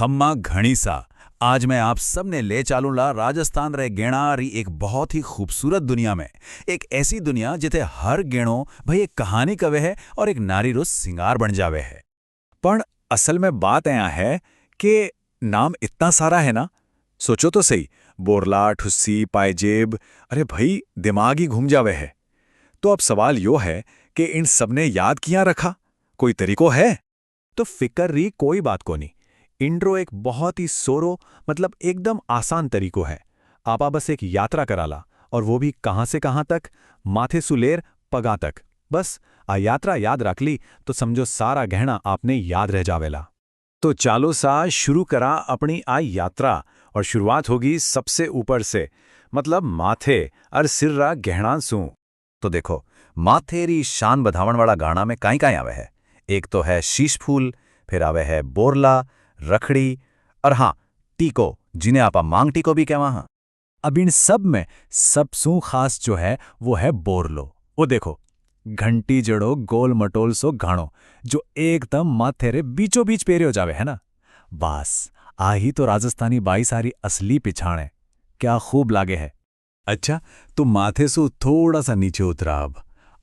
खम्मा घणी सा। आज मैं आप सब ने ले चालूंगा राजस्थान रे गेणा री एक बहुत ही खूबसूरत दुनिया में। एक ऐसी दुनिया जिथे हर गेणो भाई एक कहानी कवे है और एक नारी रो सिंगार बन जावे है। पण असल में बात यहाँ है कि नाम इतना सारा है ना। सोचो तो सही, बोरला, ठुस्सी, पायजेब, अरे भाई दिमाग ही घूम जावे है। तो अब सवाल यो है कि इन सबने याद किया रखा, कोई तरीको है? तो फिकर री कोई बात को नहीं। इंड्रो एक बहुत ही सोरो मतलब एकदम आसान तरीको है। आपा बस एक यात्रा कराला, और वो भी कहाँ से कहाँ तक, माथे सुलेर पगा तक। बस आ यात्रा याद रख ली तो समझो सारा गहना आपने याद रह जावेला। तो चालो सा शुरू करा अपनी आ यात्रा, और शुरुआत होगी सबसे ऊपर से, मतलब माथे और सिर्रा गहना सू। तो देखो, माथे री शान बधावण वाला गाना में काई काई आवे है। एक तो है शीश फूल, फिर आवे है बोरला, रखड़ी, और हाँ टीको, जिन्हें आपा मांग टीको भी कहवा हाँ। अब इन सब में सबसू खास जो है वो है बोरलो। वो देखो, घंटी जड़ो गोल मटोल सो घाणो जो एकदम माथे रे बीचों बीच पेरे हो जावे है ना। बस आ ही तो राजस्थानी बाई सारी असली पिछाण है। क्या खूब लागे है। अच्छा, तो माथे से थोड़ा सा नीचे उतरा।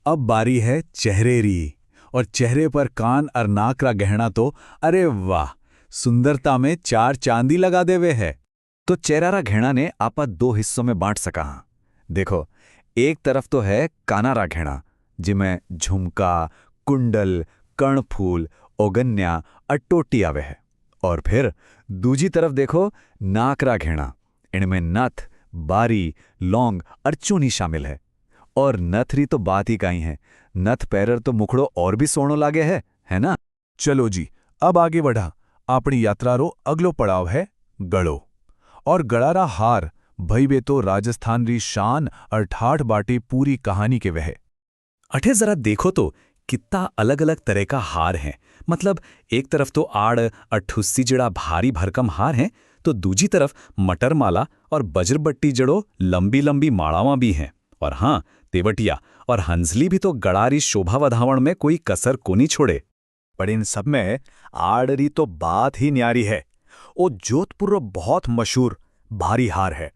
अब बारी है चेहरे री, और चेहरे पर कान और नाक का गहना तो अरे वाह, सुंदरता में चार चांदी लगा देवे है। तो चेहरा रा गहना ने आपा दो हिस्सों में बांट सका हाँ। देखो, एक तरफ तो है काना रा गहना, जिमें झुमका, कुंडल, कर्णफूल, ओगन्या और टोटी आवे है। और फिर दूजी तरफ देखो नाक रा गहना, इनमें नथ, बारी, लौंग और चूनी शामिल है। और नथरी तो बात ही काई है, नथ पैरर तो मुखड़ो और भी सोनो लागे है ना। चलो जी, अब आगे बढ़ा। अपनी यात्रा रो अगलो पड़ाव है गड़ो। और गड़ारा हार भई बे तो राजस्थान री शान और ठाठ बाटे पूरी कहानी के वह। अठे जरा देखो तो कितना अलग अलग तरह का हार है। मतलब एक तरफ तो आड़ और ठुस्सी जड़ा भारी भरकम हार है, तो दूजी तरफ मटर माला और बजरबट्टी जड़ो लंबी लंबी माड़ावां भी हैं। और हाँ, तेवटिया और हंसली भी तो गड़ारी शोभा वधावण में कोई कसर को नहीं छोड़े। पर इन सब में आड़री तो बात ही न्यारी है। ओ जोधपुर रो बहुत मशहूर भारी हार है।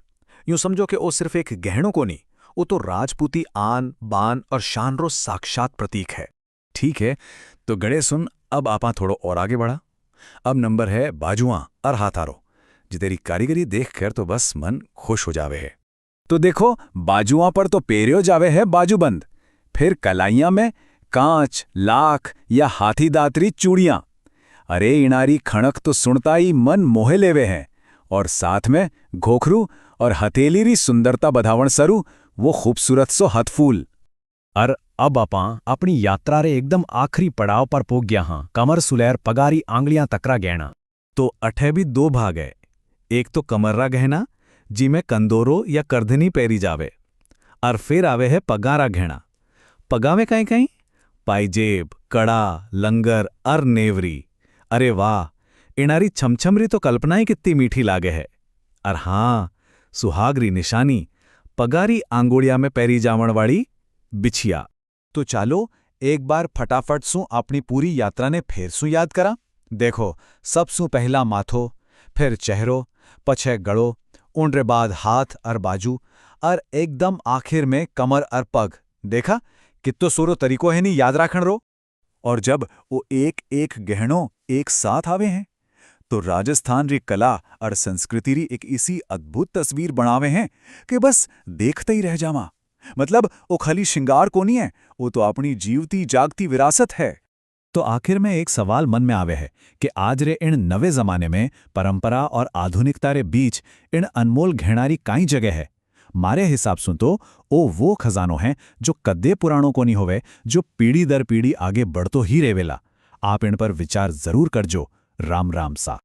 यूं समझो कि ओ सिर्फ एक गहनों को नहीं, वो तो राजपूती आन बान और शान रो साक्षात प्रतीक है। ठीक है, तो गड़े सुन, अब आपा थोड़ो और आगे बढ़ा। अब नंबर है बाजुआं और हाथारो, जी तेरी कारीगरी देखकर तो बस मन खुश हो जावे है। तो देखो, बाजुआं पर तो पेरियो जावे है बाजूबंद, फिर कलाइयां में कांच, लाख या हाथी दातरी चूड़ियां। अरे इनारी खणक तो सुनता ही मन मोहे लेवे हैं। और साथ में घोखरू और हथेली री सुंदरता बधावण सरू, वो खूबसूरत सो हथफूल। और अब आपा अपनी यात्रा रे एकदम आखिरी पड़ाव पर पहुंच गया हाँ, कमर सुलेर पगारी आंगलियां तकरा गहना। तो अठे भी दो भाग है। एक तो कमर्रा गहना, जिमें कंदोरो या करधनी पैरी जावे, और फिर आवे है पगारा गहना। पगा में कहीं कहीं पायजेब, कड़ा, लंगर और नेवरी। अरे वाह, इनारी छमछमरी तो कल्पना ही कितनी मीठी लागे है। और हाँ, सुहागरी निशानी, पगारी आंगुड़िया में पैरी जावण वाली बिछिया। तो चालो एक बार फटाफट सू अपनी पूरी यात्रा ने फेर सू याद करा। देखो, सबसू पहला माथो, फिर चेहरो, पछे गड़ो, उनरे बाद हाथ और बाजू, और एकदम आखिर में कमर और पग। देखा कितो सोरो तरीको है नी याद राखण रो। और जब वो एक एक गहनों एक साथ आवे हैं, तो राजस्थान री कला और संस्कृति री एक इसी अद्भुत तस्वीर बनावे हैं कि बस देखते ही रह जावा। मतलब वो खाली श्रृंगार को नहीं है, वो तो अपनी जीवती जागती विरासत है। तो आखिर में एक सवाल मन में आवे है कि आज रे इन नवे जमाने में परंपरा और आधुनिकता रे बीच इन अनमोल गहनारी काई जगह है। मारे हिसाब सुन तो वो खजानो हैं जो कद्दे पुराणों को नहीं होवे, जो पीढ़ी दर पीढ़ी आगे बढ़तो ही रेवेला। आप इन पर विचार जरूर करजो। राम राम सा।